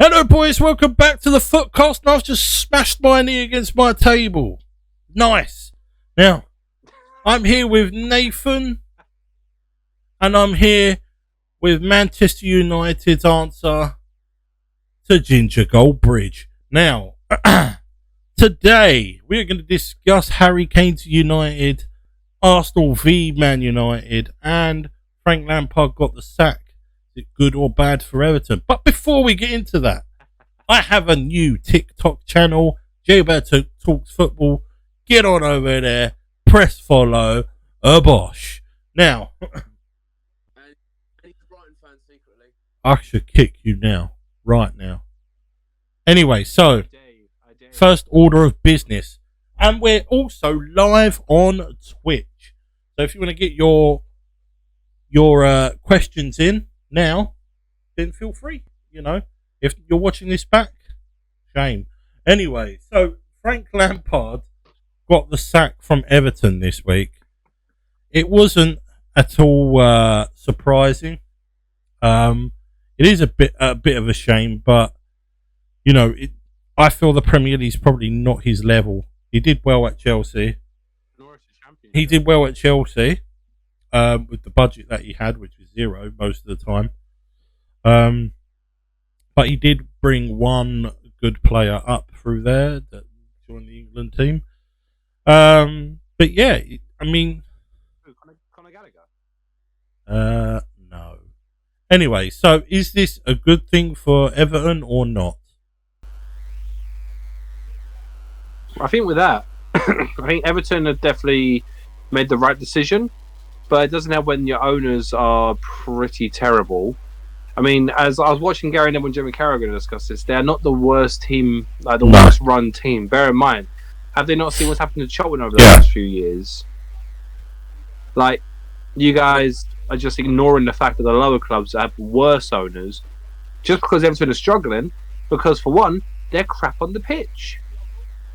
Hello, boys. Welcome back to the Footcast. And I've just smashed my knee against my table. Nice. Now, I'm here with Nathan, and I'm here with Manchester United's answer to Ginger Gold Bridge. Now, today we're going to discuss Harry Kane to United, Arsenal v Man United, and Frank Lampard got the sack. Is it good or bad for Everton? But before we get into that, I have a new TikTok channel, Jaybur Talks Football. Get on over there, press follow, Bosh. Now, I should kick you now, right now. Anyway, so, first order of business. And we're also live on Twitch. So if you want to get your questions in now, then feel free, If you're watching this back, shame. Anyway, so Frank Lampard got the sack from Everton this week. It wasn't at all surprising. It is a bit of a shame, but I feel the Premier League's probably not his level. He did well at Chelsea. He did well at Chelsea with the budget that he had, which was zero most of the time. But he did bring one good player up through there that joined the England team. But yeah, I mean, Conor Gallagher? No. Anyway, so is this a good thing for Everton or not? I think with that, I think Everton have definitely made the right decision, but it doesn't help when your owners are pretty terrible. I mean, as I was watching Gary Neville and Jimmy Carragher discuss this, they're not the worst team, like the worst run team. Bear in mind, have they not seen what's happened to Cheltenham over the last few years? Like, you guys are just ignoring the fact that the lower clubs have worse owners just because Everton is struggling, because for one, they're crap on the pitch.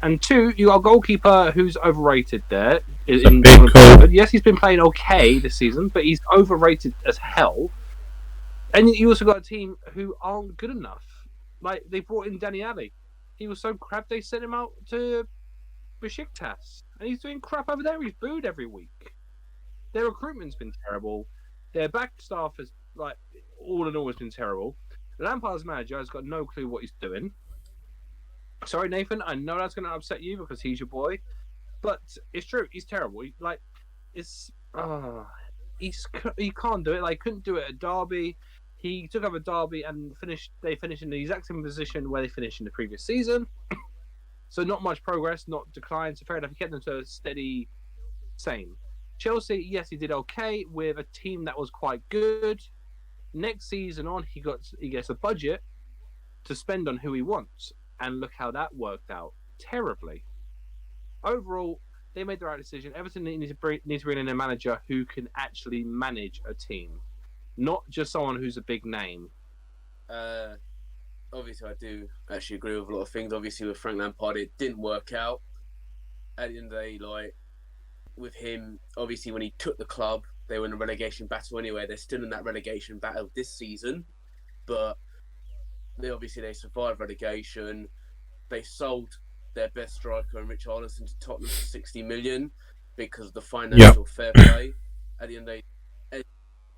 And two, you got a goalkeeper who's overrated there. Yes, he's been playing okay this season, but he's overrated as hell. And you also got a team who aren't good enough. Like, they brought in Danny Alley. He was so crap, they sent him out to Besiktas. And he's doing crap over there. He's booed every week. Their recruitment's been terrible. Their back staff has, all in all, has been terrible. Lampard's manager has got no clue what he's doing. Sorry, Nathan, I know that's going to upset you because he's your boy. But it's true. He's terrible. He can't do it. Like, couldn't do it at Derby. He took over Derby and they finished in the exact same position where they finished in the previous season. So not much progress, not decline. So fair enough, he kept them to a steady same. Chelsea, yes, he did okay with a team that was quite good. Next season on, he gets a budget to spend on who he wants. And look how that worked out terribly. Overall, they made the right decision. Everton needs to bring in a manager who can actually manage a team, not just someone who's a big name. Obviously, I do actually agree with a lot of things. Obviously, with Frank Lampard, it didn't work out. At the end of the day, with him, obviously, when he took the club, they were in a relegation battle anyway. They're still in that relegation battle this season, but they survived relegation. They sold their best striker and Richarlison to Tottenham for 60 million because of the financial fair play. At the end of the day,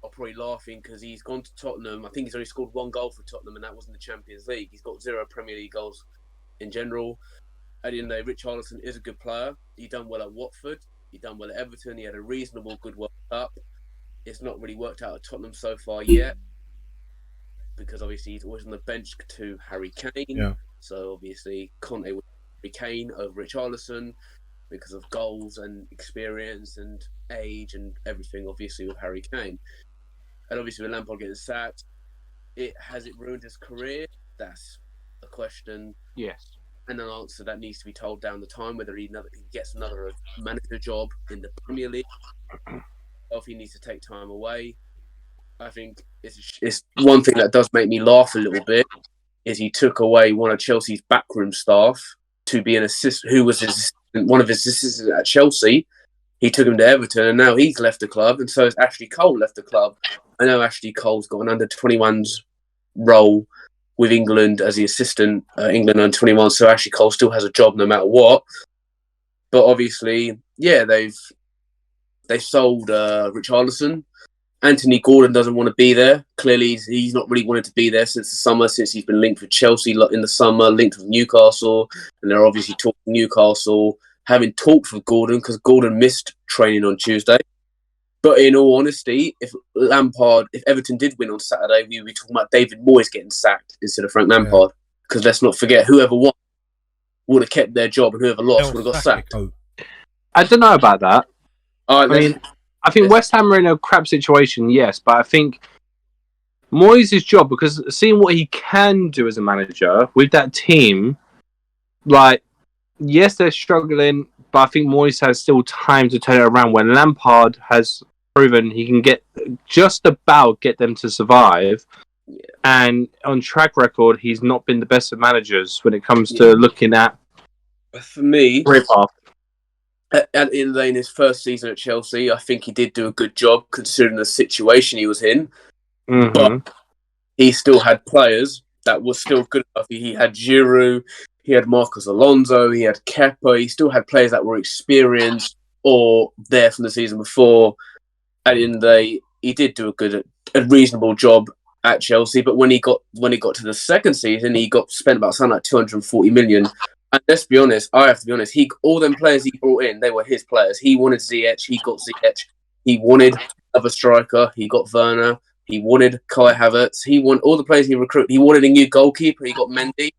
I'm probably laughing because he's gone to Tottenham. I think he's only scored one goal for Tottenham, and that was in the Champions League. He's got 0 Premier League goals in general. At the end of the day, Richarlison is a good player. He done well at Watford. He done well at Everton. He had a reasonable good World Cup. It's not really worked out at Tottenham so far yet, because obviously he's always on the bench to Harry Kane. Yeah. So obviously Conte would Harry Kane over Richarlison because of goals and experience and age and everything, obviously, with Harry Kane. And obviously with Lampard getting sacked, has it ruined his career? That's a question. Yes. And an answer that needs to be told down the time, whether he gets another manager job in the Premier League or if he needs to take time away. I think it's one thing that does make me laugh a little bit is he took away one of Chelsea's backroom staff to be an assistant, who was one of his assistants at Chelsea. He took him to Everton, and now he's left the club, and so has Ashley Cole left the club. I know Ashley Cole's got an under-21s role with England as the assistant, England under 21. So Ashley Cole still has a job no matter what. But obviously, yeah, they've sold Richarlison. Anthony Gordon doesn't want to be there. Clearly, he's not really wanted to be there since the summer, since he's been linked with Chelsea in the summer, linked with Newcastle. And they're obviously talking Newcastle, having talked with Gordon because Gordon missed training on Tuesday. But in all honesty, if Everton did win on Saturday, we would be talking about David Moyes getting sacked instead of Frank Lampard. Because let's not forget, whoever won would have kept their job and whoever lost would have got sacked. I don't know about that. I think Yes. West Ham are in a crap situation, yes, but I think Moyes' job, because seeing what he can do as a manager with that team, like, yes, they're struggling, but I think Moyes has still time to turn it around when Lampard has proven he can just about get them to survive. Yeah. And on track record, he's not been the best of managers when it comes to looking at For me, career path. in his first season at Chelsea, I think he did do a good job considering the situation he was in. Mm-hmm. But he still had players that were still good enough. He had Giroud, he had Marcos Alonso, he had Kepa. He still had players that were experienced or there from the season before. And in he did do a reasonable job at Chelsea. But when he got to the second season, he got spent about something like 240 million. And let's be honest, I have to be honest. All them players he brought in, they were his players. He wanted Ziyech, he got Ziyech. He wanted another striker, he got Werner. He wanted Kai Havertz. He wanted all the players he recruited. He wanted a new goalkeeper. He got Mendy.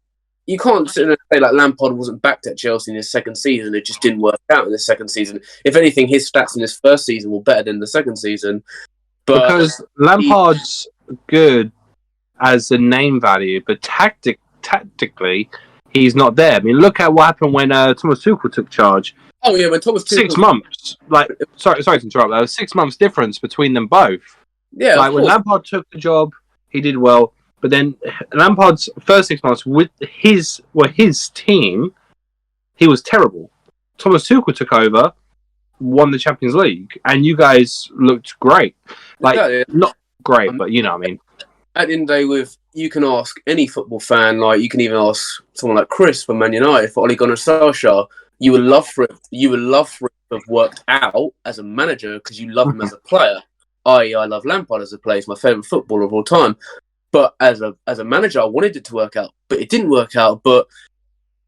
You can't sit there and say like Lampard wasn't backed at Chelsea in his second season. It just didn't work out in his second season. If anything, his stats in his first season were better than the second season. But because Lampard's good as a name value, but tactically, he's not there. I mean, look at what happened when Thomas Tuchel took charge. Oh yeah, when Thomas Tuchel 6 months. Like, sorry to interrupt. There was 6 months difference between them both. Yeah, like when Lampard took the job, he did well. But then Lampard's first 6 months with his team, he was terrible. Thomas Tuchel took over, won the Champions League, and you guys looked great. Like, not great, but you know what I mean. At the end of the day, you can ask any football fan, like you can even ask someone like Chris from Man United for Ole Gunnar Solskjaer. You would love for it to have worked out as a manager because you love him as a player. I love Lampard as a player; he's my favourite footballer of all time. But as a manager, I wanted it to work out, but it didn't work out. But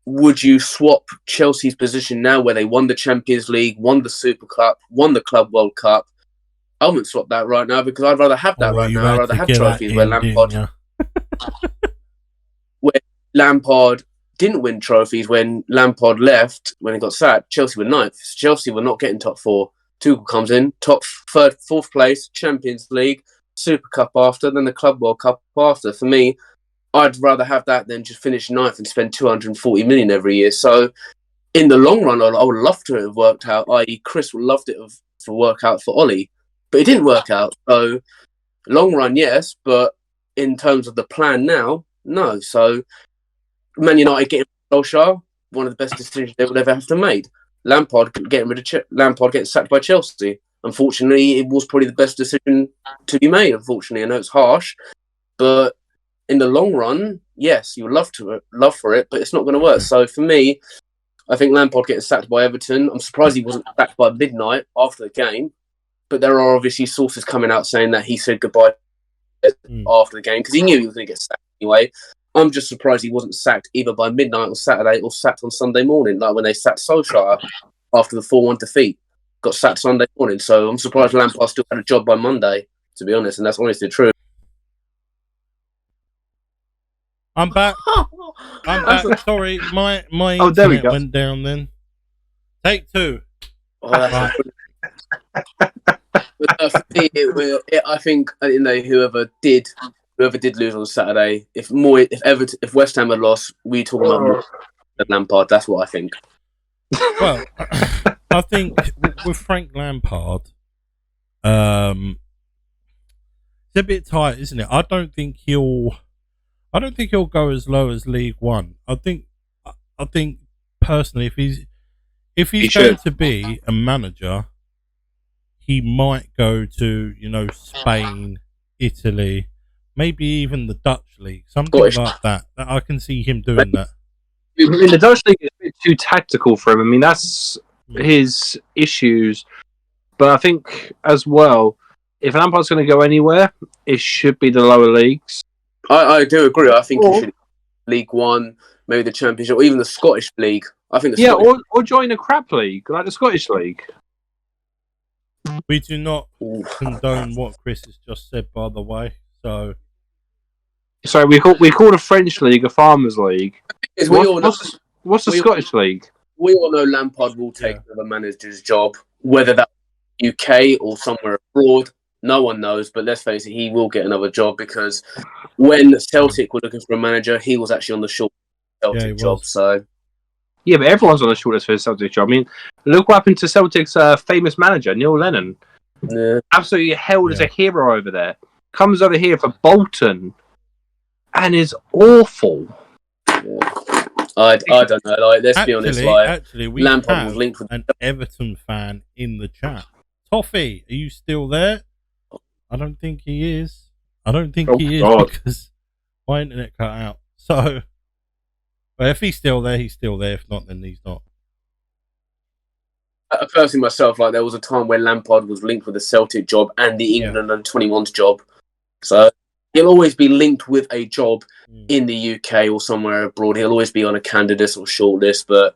would you swap Chelsea's position now, where they won the Champions League, won the Super Cup, won the Club World Cup? I wouldn't swap that right now because I'd rather have that right now. I'd rather have trophies where Lampard didn't win trophies when Lampard left, when he got sacked. Chelsea were ninth. Chelsea were not getting top four. Tuchel comes in, top fourth place, Champions League, Super Cup after, then the Club World Cup after. For me, I'd rather have that than just finish ninth and spend 240 million every year. So, in the long run, I would love to have worked out. I.e., Chris would love it to work out for Ollie, but it didn't work out. So, long run, yes, but in terms of the plan now, no. So, Man United getting Solskjaer, one of the best decisions they would ever have to made. Lampard getting sacked by Chelsea. Unfortunately, it was probably the best decision to be made. Unfortunately, I know it's harsh, but in the long run, yes, you would love for it, but it's not going to work. So for me, I think Lampard getting sacked by Everton. I'm surprised he wasn't sacked by midnight after the game, but there are obviously sources coming out saying that he said goodbye after the game because he knew he was going to get sacked anyway. I'm just surprised he wasn't sacked either by midnight or Saturday or sacked on Sunday morning, like when they sacked Solskjaer after the 4-1 defeat. Got sacked Sunday morning, so I'm surprised Lampard still had a job by Monday, to be honest, and that's honestly true. I'm back. Sorry, my there we internet go. went down then. Take two. Oh, that's for me, I think whoever did lose on Saturday, if West Ham had lost, we talk about more than Lampard. That's what I think. Well, I think with Frank Lampard, it's a bit tight, isn't it? I don't think he'll go as low as League One. I think personally, if he's going to be a manager, he might go to Spain, Italy, maybe even the Dutch league, something Scottish. like that. I can see him doing that. I mean, the Dutch league is a bit too tactical for him. I mean, that's his issues. But I think as well, if Lampard's going to go anywhere, it should be the lower leagues. I do agree. I think he should League One, maybe the Championship, or even the Scottish League. I think or join a crap league like the Scottish League. We do not condone what Chris has just said, by the way. So we call the French league a farmers' league. What's the Scottish league? We all know Lampard will take another manager's job, whether that's UK or somewhere abroad. No one knows, but let's face it, he will get another job because when Celtic were looking for a manager, he was actually on the short Celtic job. So yeah, but everyone's on the short list for the Celtic job. I mean, look what happened to Celtic's famous manager, Neil Lennon. Yeah. Absolutely held as a hero over there. Comes over here for Bolton and is awful. Yeah. I don't know. Like, let's be honest. Actually, we Lampard have was linked with an Everton fan in the chat. Toffee, are you still there? I don't think he is. Because my internet cut out. So, but if he's still there, he's still there. If not, then he's not. Personally, myself, like there was a time where Lampard was linked with the Celtic job and the England under-21s job. So he'll always be linked with a job in the UK or somewhere abroad. He'll always be on a candidate or shortlist. But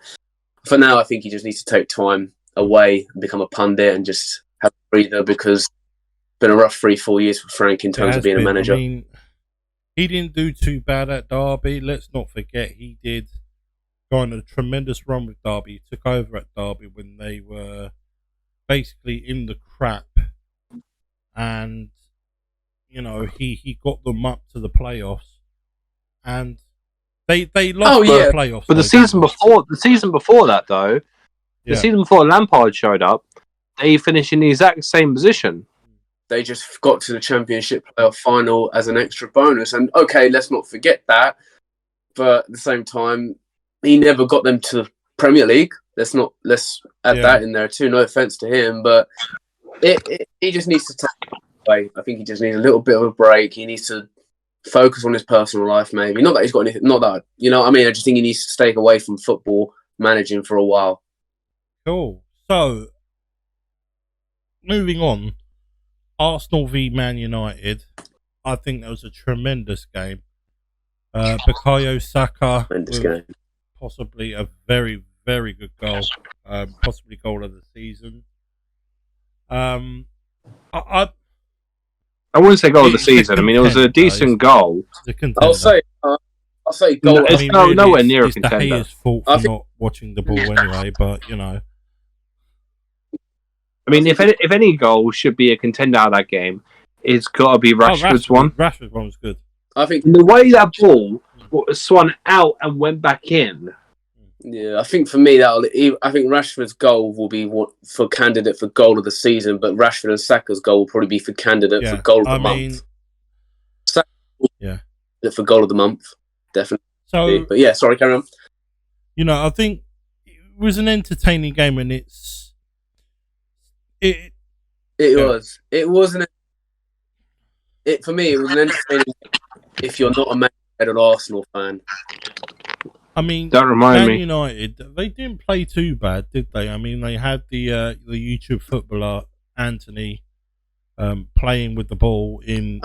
for now, I think he just needs to take time away and become a pundit and just have a breather because it's been a rough 3-4 years for Frank in terms of being a manager. I mean, he didn't do too bad at Derby. Let's not forget he did go on a tremendous run with Derby. He took over at Derby when they were basically in the crap. And, you know, he got them up to the playoffs. And they lost the playoffs. But the season before that, though, the season before Lampard showed up, they finished in the exact same position. They just got to the Championship playoff final as an extra bonus. And, okay, let's not forget that. But at the same time, he never got them to the Premier League. Let's add that in there too. No offense to him, but he just needs to take it away. I think he just needs a little bit of a break. He needs to focus on his personal life, maybe. Not that he's got anything. Not that, you know what I mean? I just think he needs to stay away from football managing for a while. Cool. So, moving on. Arsenal v Man United. I think that was a tremendous game. Bukayo Saka. Tremendous game. Possibly a very, very good goal. Possibly goal of the season. I wouldn't say goal of the season. I mean, it was a decent goal. I'll say goal. It's nowhere near a contender. It's De Gea's fault for not watching the ball anyway, but, you know. I mean, if any goal should be a contender out of that game, it's got to be Rashford's one. Rashford's one was good. I think the way that ball swung out and went back in. Yeah, I think for me I think Rashford's goal will be for candidate for goal of the season, but Rashford and Saka's goal will probably be for candidate for goal of the month. Saka for goal of the month, definitely. So, but yeah, sorry, carry on. You know, I think it was an entertaining game, and it wasn't. For me, it was an entertaining game if you're not a Man United or Arsenal fan. I mean, Man United, they didn't play too bad, did they? I mean, they had the YouTube footballer Anthony playing with the ball in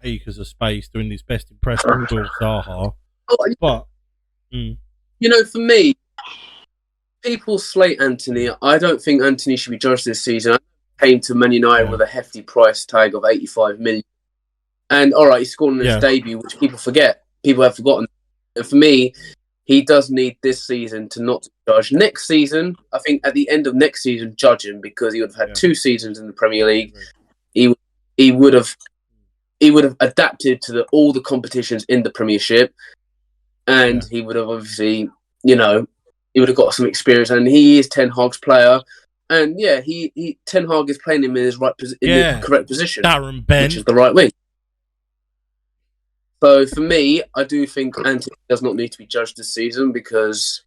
acres of space, doing his best impression with Zaha. But you know, for me, people slate Anthony. I don't think Anthony should be judged this season. I came to Man United with a hefty price tag of 85 million. And all right, he scored in his debut, which people forget. People have forgotten. And for me, he does need this season to not judge. Next season, I think at the end of next season, judge him because he would have had 2 seasons in the Premier League. He would have adapted to all the competitions in the Premiership, and he would have obviously, you know, he would have got some experience. And he is Ten Hag's player, and Ten Hag is playing him in his the correct position, Darren Ben, which is the right wing. So for me, I do think Anthony does not need to be judged this season because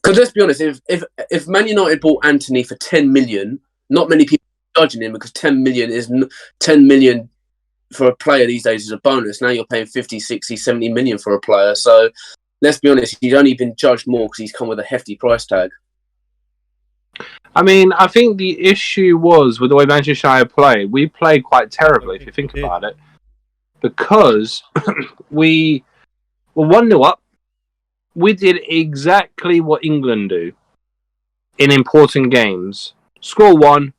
let's be honest, if Man United bought Anthony for 10 million, not many people are judging him because 10 million for a player these days is a bonus. Now you're paying 50, 60, 70 million for a player. So let's be honest, he's only been judged more because he's come with a hefty price tag. I mean, I think the issue was with the way Manchester United played. We played quite terribly, if you think about it, because we were 1-0 up. We did exactly what England do in important games: score one,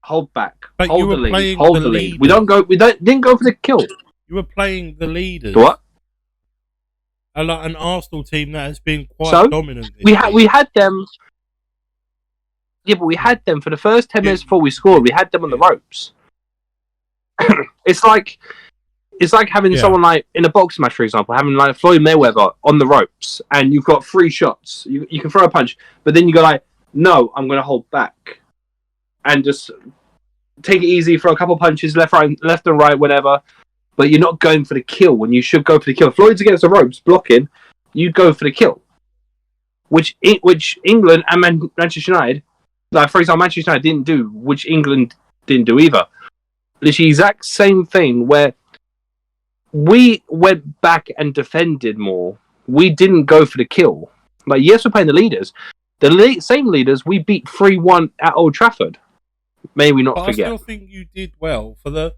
hold back, but hold you were the lead, playing hold the the lead. leaders. We didn't go for the kill. You were playing the leaders. What? Like an Arsenal team that has been quite dominant. We had them. Yeah, but we had them for the first 10 minutes before we scored. We had them on the ropes. It's like having someone like in a boxing match, for example, having like Floyd Mayweather on the ropes, and you've got 3 shots. You can throw a punch, but then you go like, no, I'm going to hold back and just take it easy, throw a couple punches, left and right, whatever. But you're not going for the kill when you should go for the kill. Floyd's against the ropes, blocking. You go for the kill, which England and Manchester United, like for example, Manchester United didn't do, which England didn't do either. Literally the exact same thing where we went back and defended more. We didn't go for the kill. Like, yes, we're playing the leaders. The same leaders we beat 3-1 at Old Trafford. May we not forget. I still think you did well for the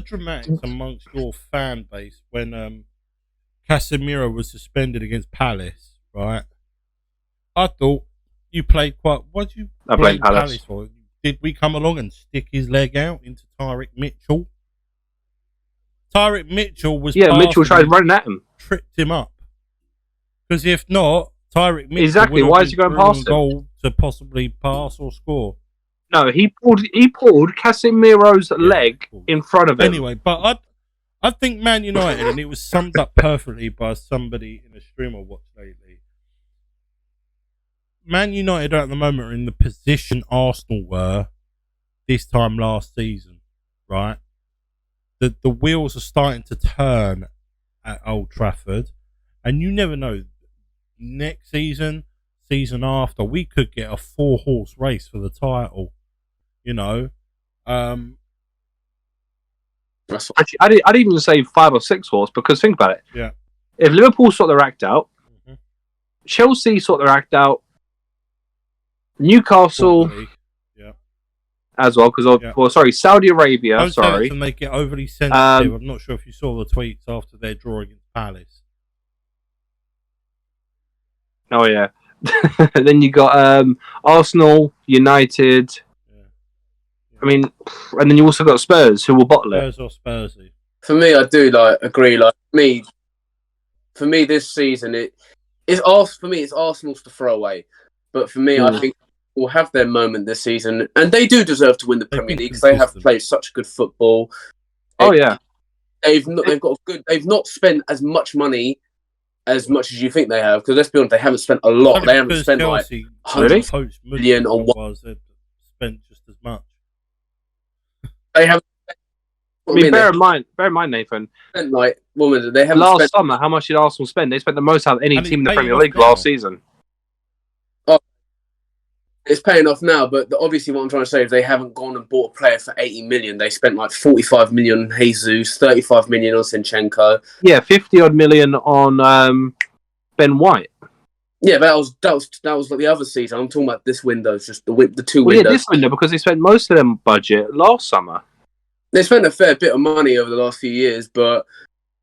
dramatics amongst your fan base when Casemiro was suspended against Palace, right? I thought you played quite. What did you play Palace for? Did we come along and stick his leg out into Tyrick Mitchell? Tyrick Mitchell was Mitchell tried running at him, tripped him up. Because if not, Tyrick Mitchell exactly. Why is he going past him? Goal to possibly pass or score. No, he pulled Casemiro's leg in front of him. Anyway, but I think Man United, and it was summed up perfectly by somebody in a stream I watched lately. Man United at the moment are in the position Arsenal were this time last season, right? The wheels are starting to turn at Old Trafford, and you never know. Next season after, we could get a 4-horse race for the title. You know, actually, I'd even say 5 or 6 horse, because think about it. Yeah. If Liverpool sort their act out, Chelsea sort their act out, Newcastle, as well, because Saudi Arabia. And they get overly sensitive. I'm not sure if you saw the tweets after their draw against Palace. Oh yeah. Then you got Arsenal, United. I mean, and then you also got Spurs, who will bottle it. Spurs or Spursy. For me, I do agree. For me, this season it's Arsenal's to throw away. But for me, I think will have their moment this season, and they do deserve to win the Premier League because they have played such good football. They've not spent as much money as you think they have, because let's be honest, they haven't spent a lot. They haven't spent Chelsea, like 100 million on one. They've spent just as much. They have. Bear in mind, Nathan. Spent they haven't last spent... summer. How much did Arsenal spend? They spent the most out of any team in the Premier League last season. It's paying off now, but obviously what I'm trying to say is they haven't gone and bought a player for 80 million. They spent like 45 million on Jesus, 35 million on Zinchenko. Yeah, 50 odd million on Ben White. Yeah, that was like the other season. I'm talking about this window, just the 2 windows. Yeah, this window, because they spent most of them budget last summer. They spent a fair bit of money over the last few years, but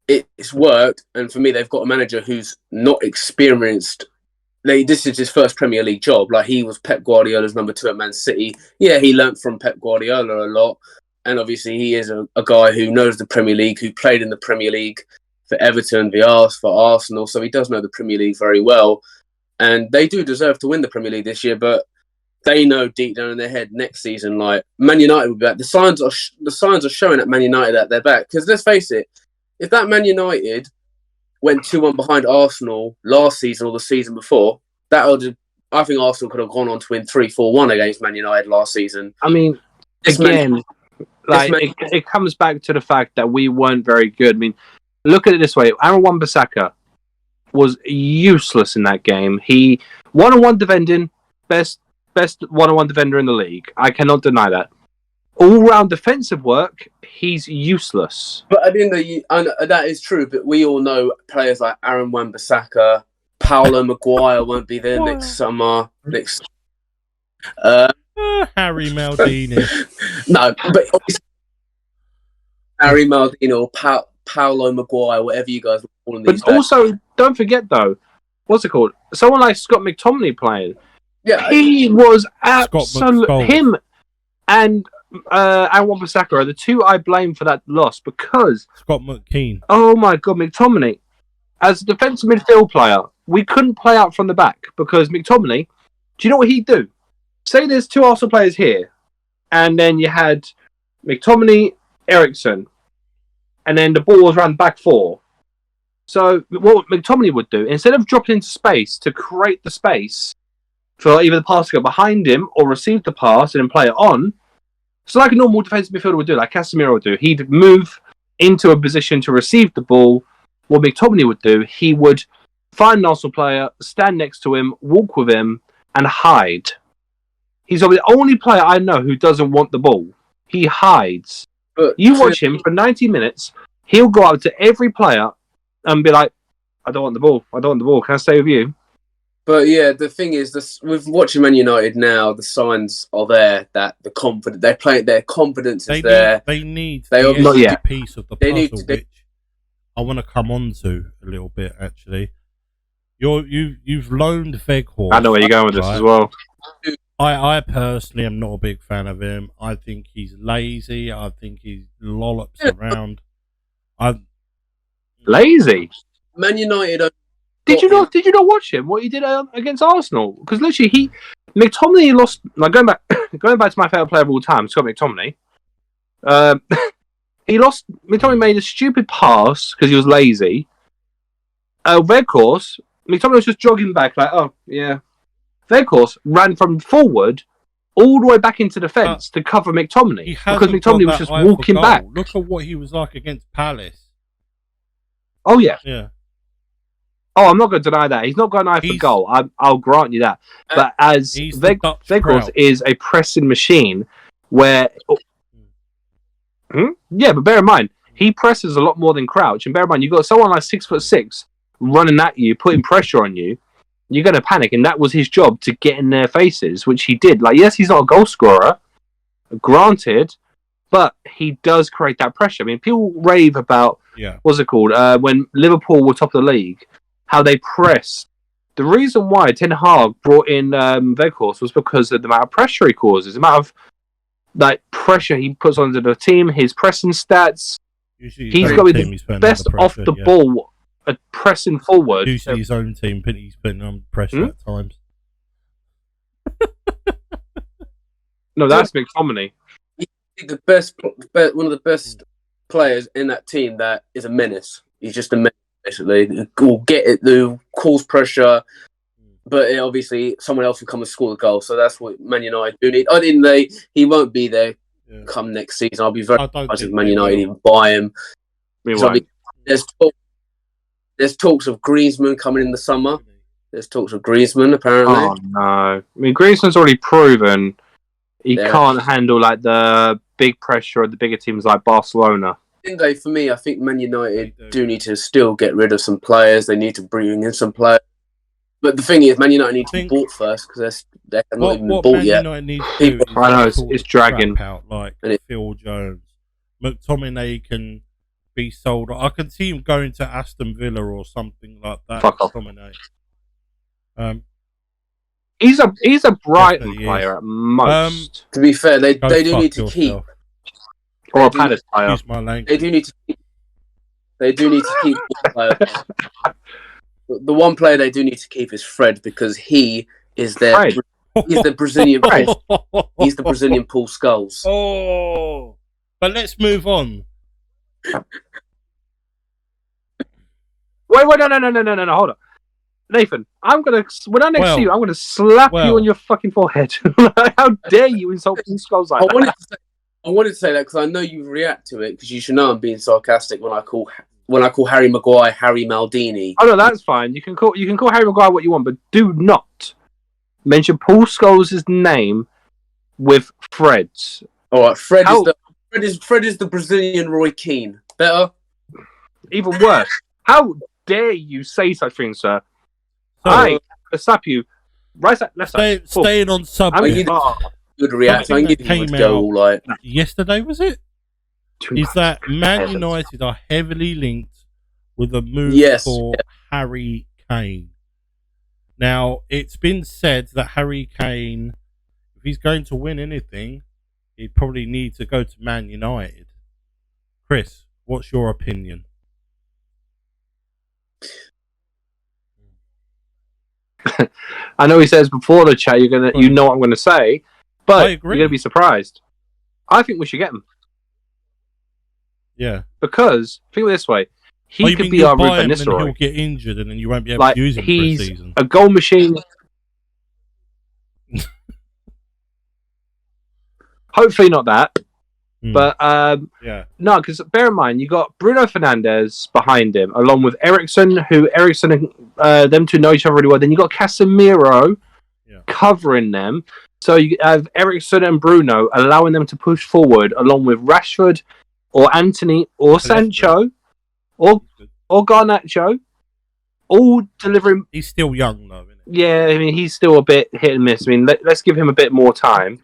it's worked. And for me, they've got a manager who's not experienced. This is his first Premier League job. Like, he was Pep Guardiola's number 2 at Man City. Yeah, he learnt from Pep Guardiola a lot. And obviously he is a guy who knows the Premier League, who played in the Premier League for Everton, for Arsenal. So he does know the Premier League very well. And they do deserve to win the Premier League this year, but they know deep down in their head next season, like, Man United will be back. The signs are showing at Man United that they're back. Because let's face it, if that Man United went 2-1 behind Arsenal last season or the season before, I think Arsenal could have gone on to win 3-4-1 against Man United last season. I mean, it comes back to the fact that we weren't very good. I mean, look at it this way. Aaron Wan-Bissaka was useless in that game. He one-on-one defending, best one-on-one defender in the league. I cannot deny that. all-round defensive work, he's useless. But I didn't know that is true. But we all know players like Aaron Wan-Bissaka, Paolo Maguire won't be there next summer. Harry Maldini. No, but obviously Harry Maldini or Paolo Maguire, whatever you guys call them. But also, don't forget though, what's it called? Someone like Scott McTominay playing. Yeah, he was absolutely him and Wan-Bissaka are the two I blame for that loss because Scott McKean. Oh my God, McTominay, as a defensive midfield player, we couldn't play out from the back because McTominay. Do you know what he'd do? Say there's two Arsenal players here, and then you had McTominay, Eriksen, and then the ball was around the back four. So what McTominay would do, instead of dropping into space to create the space for either the pass to go behind him or receive the pass and then play it on, so like a normal defensive midfielder would do, like Casemiro would do, he'd move into a position to receive the ball. What McTominay would do, he would find an Arsenal player, stand next to him, walk with him, and hide. He's the only player I know who doesn't want the ball. He hides. But you watch him for 90 minutes, he'll go up to every player and be like, I don't want the ball. I don't want the ball. Can I stay with you? But yeah, the thing is, with watching Man United now, the signs are there that their confidence is there. They need not yet. Piece of the puzzle, which I want to come on to a little bit, actually. You've loaned Weghorst. I know where you're going with this as well. I personally am not a big fan of him. I think he's lazy. I think he lollops around. Lazy? Man United. Did you not watch him? What he did against Arsenal? Because literally, McTominay lost. Like going back to my favorite player of all time, Scott McTominay. He lost. McTominay made a stupid pass because he was lazy. Weghorst, McTominay was just jogging back, like, oh yeah. Weghorst ran from forward all the way back into defence to cover McTominay because McTominay was just walking back. Look at what he was like against Palace. Oh yeah. Yeah. Oh, I'm not going to deny that. He's not got an eye for goal. I'll grant you that. But as Weghorst is a pressing machine where... Yeah, but bear in mind, he presses a lot more than Crouch. And bear in mind, you've got someone like 6'6" running at you, putting pressure on you. You're going to panic. And that was his job, to get in their faces, which he did. Like, yes, he's not a goal scorer, granted, but he does create that pressure. I mean, people rave about, what's it called, when Liverpool were top of the league, how they pressed. The reason why Ten Hag brought in Weghorst was because of the amount of pressure he causes, the amount of pressure he puts onto the team, his pressing stats. Usually he's got to be the best off the ball at pressing forward. Usually his own team, he's putting on pressure at times. No, that's McTominay. He's one of the best players in that team that is a menace. He's just a menace. Basically, will get it, will cause pressure, but obviously someone else will come and score the goal. So that's what Man United do need. He won't be there come next season. I'll be very surprised if Man United even buy him. There's talks of Griezmann coming in the summer. There's talks of Griezmann apparently. Oh no! I mean, Griezmann's already proven he can't handle the big pressure of the bigger teams like Barcelona. For me, I think Man United do need to still get rid of some players. They need to bring in some players. But the thing is, Man United need to be bought first because they're not even been bought yet. I know it's dragging out like Phil Jones. McTominay can be sold. I can see him going to Aston Villa or something like that. Fuck off. McTominay. He's a Brighton player at most. To be fair, they do need to keep. Or a Palace player. They do need to keep players. The one player they do need to keep is Fred because he is their he's the Brazilian he's the Brazilian Paul Scholes. Oh, but let's move on. Wait, no, hold on. Nathan, when I next see you, I'm gonna slap you on your fucking forehead. How dare you insult Paul Scholes like that? I wanted to say that because I know you react to it because you should know I'm being sarcastic when I call Harry Maguire Harry Maldini. Oh no, that's fine. You can call Harry Maguire what you want, but do not mention Paul Scholes' name with Fred's. All right, Fred is the Brazilian Roy Keane. Better? Even worse. How dare you say such things, sir? I slap you. Right side, left side. Staying on subject. Good reaction. Something that came out yesterday, was it? Is that Man United are heavily linked with a move for Harry Kane. Now, it's been said that Harry Kane, if he's going to win anything, he'd probably need to go to Man United. Chris, what's your opinion? I know he says before the chat you know what I'm gonna say, but you're gonna be surprised. I think we should get him. Yeah. Because think of it this way, he could be our Ruben Nistelrooy. He'll get injured and then you won't be able to use him for a season. He's a goal machine. Hopefully not that. But no, because bear in mind you got Bruno Fernandes behind him, along with Eriksen, and them two know each other really well. Then you got Casemiro covering them, so you have Eriksen and Bruno allowing them to push forward, along with Rashford or Anthony or Sancho or Garnacho, all delivering. He's still young though, isn't he? Yeah, I mean he's still a bit hit and miss. I mean let's give him a bit more time.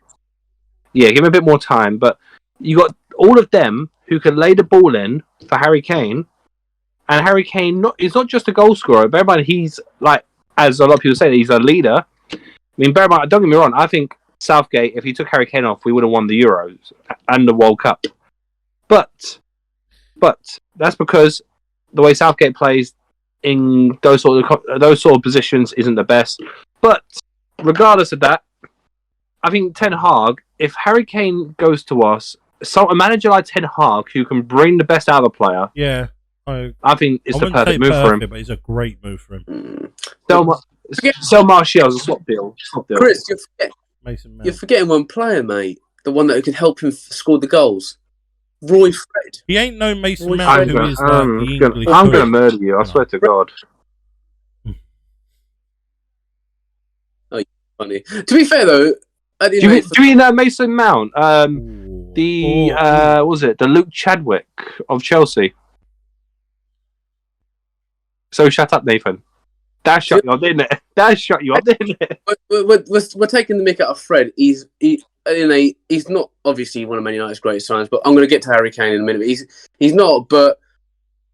Yeah, give him a bit more time, but. You got all of them who can lay the ball in for Harry Kane, and Harry Kane is not just a goal scorer. Bear in mind, he's like, as a lot of people say, he's a leader. I mean, bear in mind, don't get me wrong. I think Southgate, if he took Harry Kane off, we would have won the Euros and the World Cup. But that's because the way Southgate plays in those sort of positions isn't the best. But regardless of that, I think Ten Hag, if Harry Kane goes to us. So a manager like Ten Hag who can bring the best out of the player, I think it's the perfect move for him. But it's a great move for him. Sell Martial as a swap deal. Chris, you're forgetting one player, mate. The one that could help him score the goals. Roy Fred. He ain't no Mason Mount who is I'm going to murder you. I swear to God. Oh, you're funny. To be fair though. Do you mean Mason Mount? What was it? The Luke Chadwick of Chelsea. So shut up, Nathan. That shut you up, didn't it? That shut you up, didn't it? We're taking the mick out of Fred. He's not obviously one of Man United's greatest signs, but I'm going to get to Harry Kane in a minute. He's not, but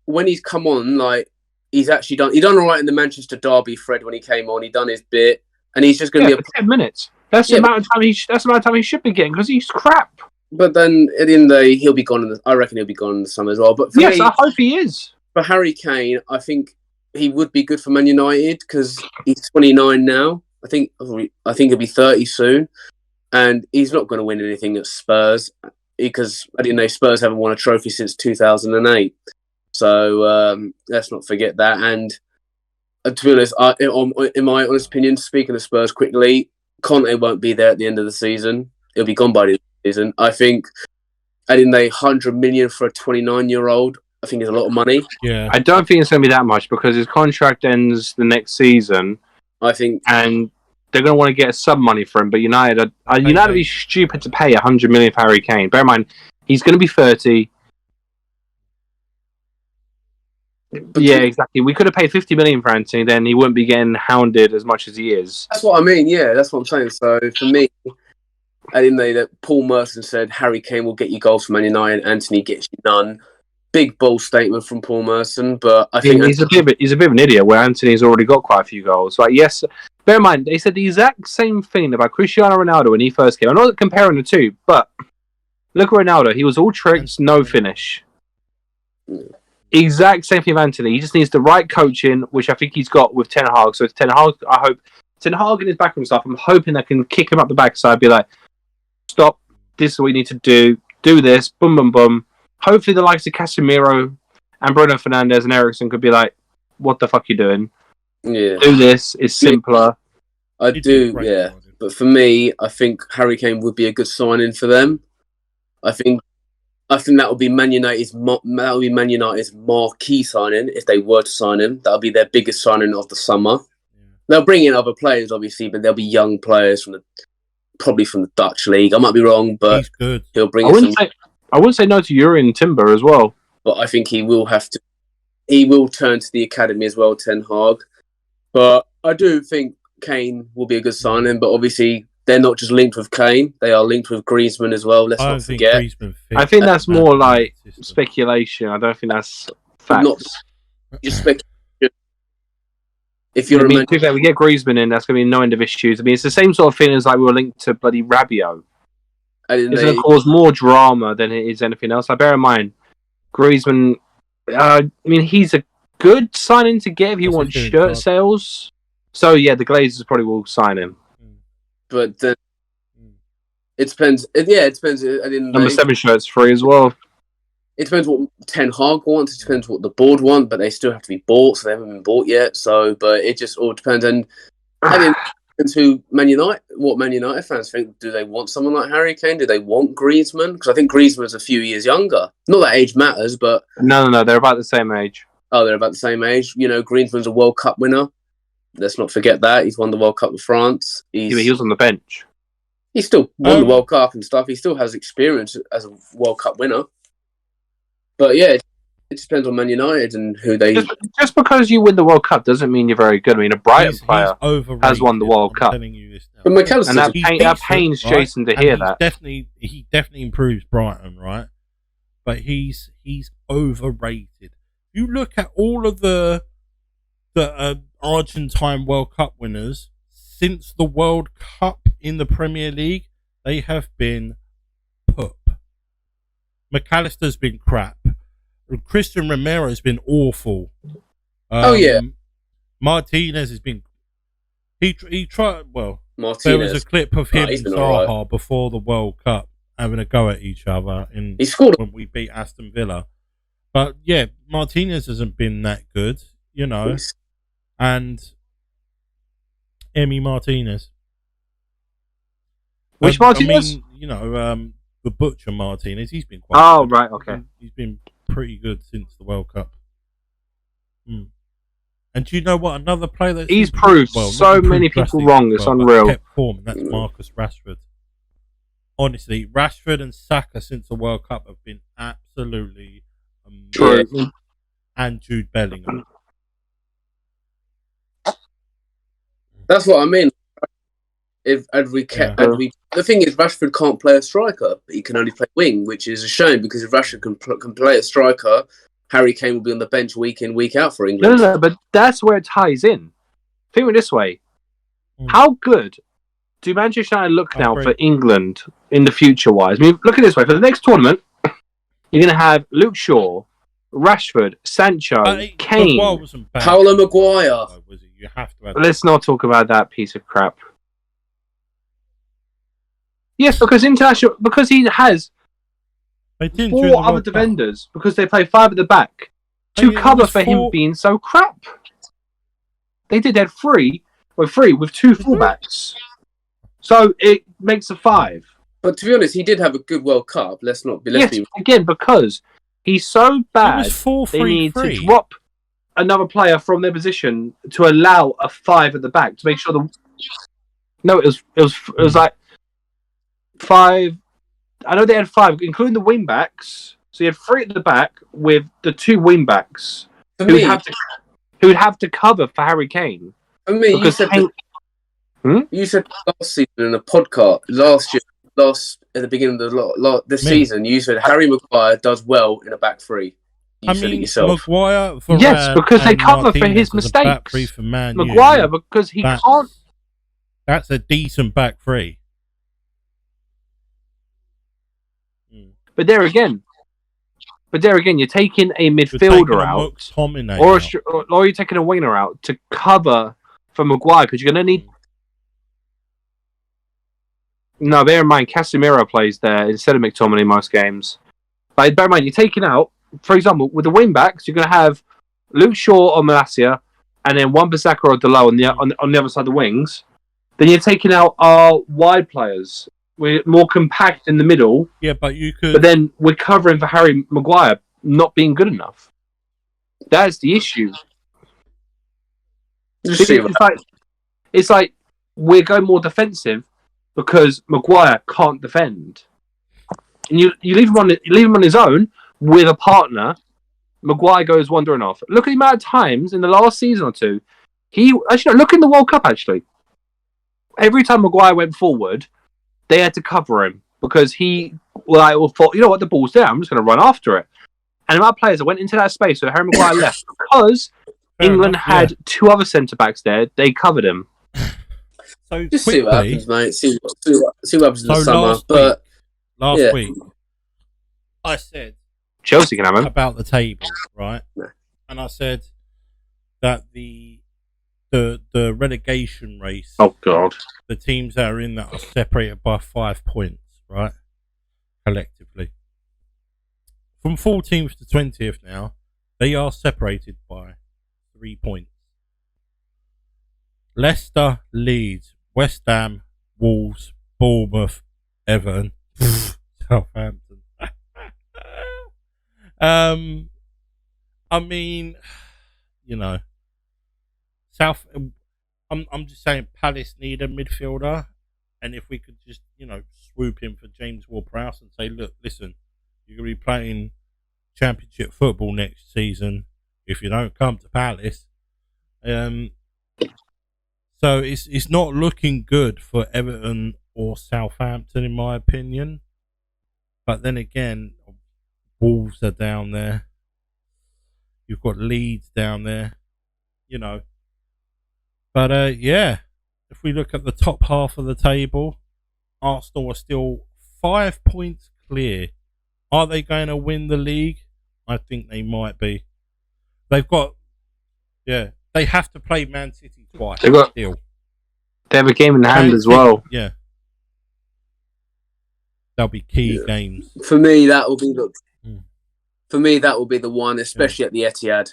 when he's come on, like he's actually done. He done all right in the Manchester derby. Fred, when he came on, he done his bit, and he's just going to be 10 minutes. That's the amount of time he should be getting because he's crap. But then at the end of the day, he'll be gone. I reckon he'll be gone in the summer as well. But I hope he is. For Harry Kane, I think he would be good for Man United because he's 29 now. I think he'll be 30 soon, and he's not going to win anything at Spurs because at the end of the day, Spurs haven't won a trophy since 2008. So let's not forget that. And to be honest, in my honest opinion, speaking of Spurs quickly. Conte won't be there at the end of the season. He'll be gone by the season. I think adding the 100 million for a 29-year-old, I think is a lot of money. Yeah, I don't think it's going to be that much because his contract ends the next season. I think, and they're going to want to get some money for him. But United would be stupid to pay 100 million for Harry Kane. Bear in mind, he's going to be 30. Yeah, exactly. We could have paid 50 million for Anthony, then he wouldn't be getting hounded as much as he is. That's what I mean. Yeah, that's what I'm saying. So for me, at the end of the day, that Paul Merson said Harry Kane will get you goals from Man United, Anthony gets you none. Big bold statement from Paul Merson, but I think he's a bit of an idiot. Where Anthony's already got quite a few goals. Like, yes, bear in mind they said the exact same thing about Cristiano Ronaldo when he first came. I'm not comparing the two, but look at Ronaldo. He was all tricks, no finish. Exact same thing with Anthony. He just needs the right coaching, which I think he's got with Ten Hag. So Ten Hag, I hope Ten Hag and his backroom stuff. I'm hoping I can kick him up the backside, be like, "Stop! This is what you need to do. Do this. Boom, boom, boom." Hopefully, the likes of Casemiro and Bruno Fernandes and Eriksen could be like, "What the fuck are you doing? Yeah, do this. It's simpler." I do, yeah. But for me, I think Harry Kane would be a good signing for them. I think that would be Man United's marquee signing if they were to sign him. That would be their biggest signing of the summer. Yeah. They'll bring in other players, obviously, but they'll be young players from probably from the Dutch league. I might be wrong, but he's good. He'll bring. I wouldn't say no to Urian Timber as well. But I think he will have to. He will turn to the academy as well, Ten Hag. But I do think Kane will be a good signing. But obviously, they're not just linked with Kane; they are linked with Griezmann as well. Let's not forget. I think that's more like speculation. I don't think that's facts. Not just speculation. If you're we get Griezmann in, that's going to be no end of issues. I mean, it's the same sort of thing as like we were linked to bloody Rabiot. It's going to cause more drama than it is anything else. Bear in mind, Griezmann. I mean, he's a good signing to get if you want shirt sales. So yeah, the Glazers probably will sign him. But then it depends. It depends. Number 7 shirt's free as well. It depends what Ten Hag wants. It depends what the board want, but they still have to be bought, so they haven't been bought yet. So, but it just all depends. And to Man United, what Man United fans think. Do they want someone like Harry Kane? Do they want Griezmann? Because I think Griezmann's a few years younger. Not that age matters, but no, they're about the same age. Oh, they're about the same age. You know, Griezmann's a World Cup winner. Let's not forget that he's won the World Cup with France. He was on the bench. He still won the World Cup and stuff. He still has experience as a World Cup winner. But yeah, it depends on Man United and who they. Just because you win the World Cup doesn't mean you're very good. I mean, a Brighton player has won the World Cup. But that pains Jason to hear that. He definitely improves Brighton, right? But he's overrated. You look at all of the Argentine World Cup winners since the World Cup in the Premier League, they have been poop. McAllister's been crap. Christian Romero's been awful. Martinez has been. He tried. Well, Martinez. There was a clip of him and Zaha before the World Cup having a go at each other. He scored when we beat Aston Villa. But yeah, Martinez hasn't been that good, you know. And Emi Martinez. Which Martinez? I mean, you know, the Butcher Martinez. He's been quite good. Right, okay. He's been pretty good since the World Cup. And do you know what? Another player that he's proved so many people wrong. It's unreal. Kept form, and that's Marcus Rashford. Honestly, Rashford and Saka since the World Cup have been absolutely amazing. And Jude Bellingham. That's what I mean. The thing is, Rashford can't play a striker. He can only play wing, which is a shame because if Rashford can play a striker, Harry Kane will be on the bench week in, week out for England. No, but that's where it ties in. Think of it this way: how good do Manchester United look now for England in the future-wise? I mean, look at it this way: for the next tournament, you're going to have Luke Shaw, Rashford, Sancho, Kane, Paulo Maguire. You have to. Let's not talk about that piece of crap. Yes, because he has 4 other defenders because they play 5 at the back to cover for him being so crap. They had 3 with 2 fullbacks, so it makes a 5. But to be honest, he did have a good World Cup. Again, because he's so bad, they need to drop another player from their position to allow a 5 at the back to make sure it was like 5. I know they had 5, including the wing backs. So you had 3 at the back with the 2 wing backs who would have to cover for Harry Kane. For me, you said last season in a podcast at the beginning of this season, you said Harry Maguire does well in a back 3. You said it yourself. Maguire, Varane, yes, because they cover for his mistakes. Maguire, because he can't. That's a decent back 3. But there again, you're taking a midfielder out, or you're taking a winger out to cover for Maguire because you're going to need. No, bear in mind, Casemiro plays there instead of McTominay in most games. But bear in mind, you're taking out, for example, with the wing backs, you're going to have Luke Shaw or Malacia, and then Wan-Bissaka or Dalot on the other side of the wings. Then you're taking out our wide players. We're more compact in the middle. Yeah, but you could. But then we're covering for Harry Maguire not being good enough. That's the issue. It's like we're going more defensive, because Maguire can't defend. And you leave him on his own with a partner. Maguire goes wandering off. Look at the amount of times in the last season or two. Look in the World Cup actually. Every time Maguire went forward, they had to cover him because he thought, you know what, the ball's there. I'm just going to run after it. And the amount of players that went into that space where Harry Maguire left because England had two other centre backs there. They covered him. So just quickly, see what happens, mate. See what happens in the summer. Last week, I said Chelsea can have him about the table, right? No. And I said that the relegation race. Oh God! The teams that are in that are separated by 5 points, right? Collectively, from 14th to 20th now, they are separated by 3 points. Leicester, Leeds, West Ham, Wolves, Bournemouth, Everton, Southampton. I mean, you know, I'm just saying Palace need a midfielder, and if we could just, you know, swoop in for James Ward-Prowse and say, look, listen, you're going to be playing Championship football next season if you don't come to Palace. So it's not looking good for Everton or Southampton, in my opinion. But then again, Wolves are down there. You've got Leeds down there, you know. But yeah, if we look at the top half of the table, Arsenal are still 5 points clear. Are they going to win the league? I think they might be. They have to play Man City twice. They have a game in hand as well. Yeah. They'll be key games. For me, that will be the one, especially at the Etihad.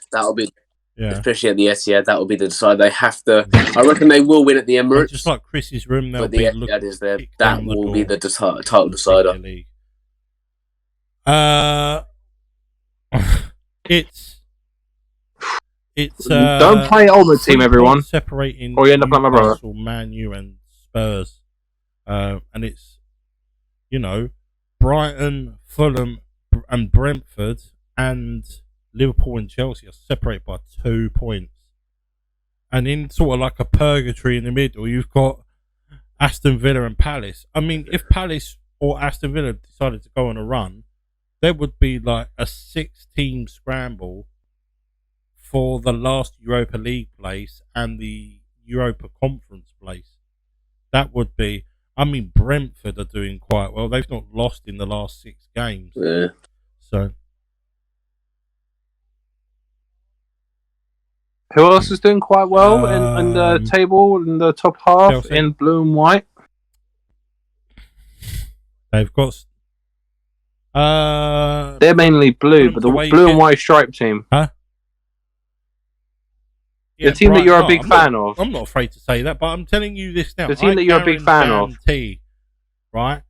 Especially at the Etihad, that will be the decider. They have to. I reckon they will win at the Emirates. Just like Chris's room, but the Etihad is there. That will be the title decider. It's don't play Ultimate Team, everyone. Separating or you end up like my brother. Man U and Spurs, and it's, you know, Brighton, Fulham, and Brentford, and Liverpool and Chelsea are separated by 2 points. And in sort of like a purgatory in the middle, you've got Aston Villa and Palace. I mean, if Palace or Aston Villa decided to go on a run, there would be like a 6-team scramble for the last Europa League place and the Europa Conference place. That would be. I mean, Brentford are doing quite well. They've not lost in the last 6 games. Yeah. So, who else is doing quite well in the table in the top half Chelsea. In blue and white? They've got. They're mainly blue, but the blue and white stripe team. Huh? The team that you're a big fan of. I'm not afraid to say that, but I'm telling you this now. The team that you're a big fan of. Right?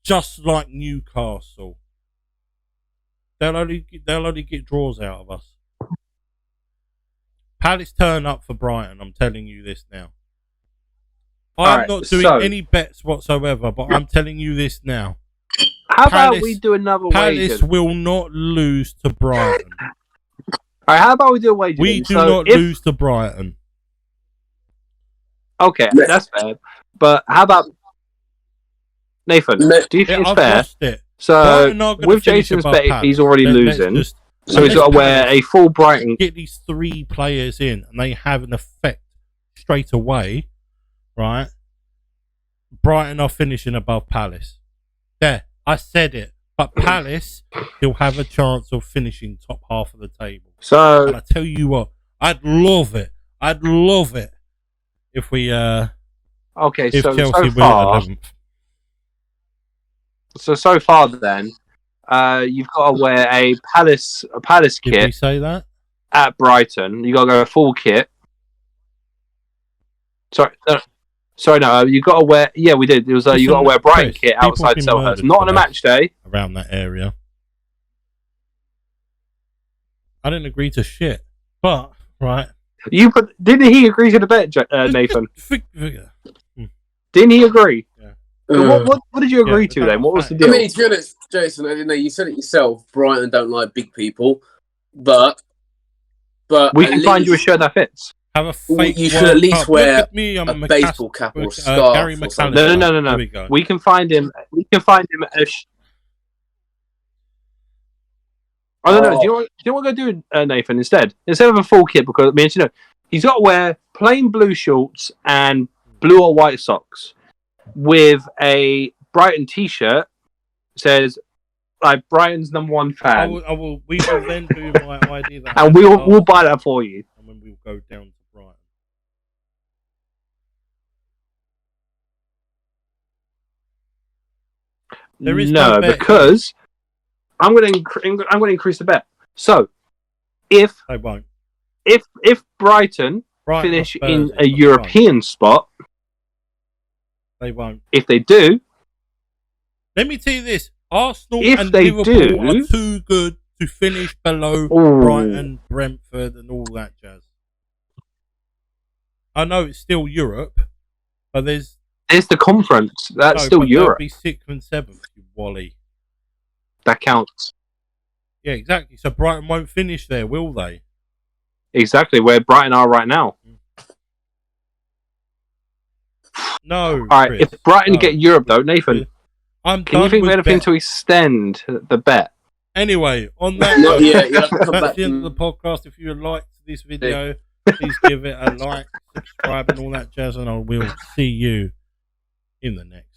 Just like Newcastle. They'll only get draws out of us. Palace turn up for Brighton, I'm telling you this now. I'm not doing any bets whatsoever, but I'm telling you this now. How about we do another wager? Palace will not lose to Brighton. Alright, how about we do a wager? We do not lose to Brighton. Okay, that's fair. But how about Nathan? Do you think it's fair? Lost it. So with Jason's bet, he's already losing. So he's got to wear a full Brighton. Get these 3 players in, and they have an effect straight away, right? Brighton are finishing above Palace. There, I said it. But Palace, he'll have a chance of finishing top half of the table. So, and I tell you what, I'd love it. If we if Chelsea win at 11th. So far then, you've got to wear a Palace kit. Did we say that? At Brighton, you got to go a full kit. Sorry, no, you got to wear. Yeah, we did. It was you got to wear a Brighton kit outside Selhurst, not on a match day. Around that area, I didn't agree to shit, but right. Didn't he agree to the bet, Nathan? Didn't he agree? Yeah. What did you agree to then? What was the deal? I mean, to be honest, Jason, I didn't know. You said it yourself. Brighton don't like big people, but we can find you a shirt that fits. Have a fake. You should at least wear a baseball cap or scarf Gary or something. No. We can find him. I don't know. Do you want to go do Nathan instead of a full kit? Because I mean, he's got to wear plain blue shorts and blue or white socks with a Brighton T-shirt. Says like Brighton's #1 fan. We will then do my idea, and we'll buy that for you. And then we'll go down to Brighton. There is no bet because I'm going to increase the bet. So if they won't, if Brighton finish in a European spot, they won't. If they do, let me tell you this: Arsenal and Liverpool are too good to finish below Brighton, Brentford, and all that jazz. I know it's still Europe, but there's the conference. That's still Europe. Be 6th and 7th, you wally. That counts. Yeah, exactly. So Brighton won't finish there, will they? Exactly where Brighton are right now. No. All right. Chris, if Brighton get Europe, though, Nathan, can you think of anything to extend the bet? Anyway, on that note, that's the end of the podcast. If you liked this video, please give it a like, subscribe, and all that jazz, and I will see you in the next.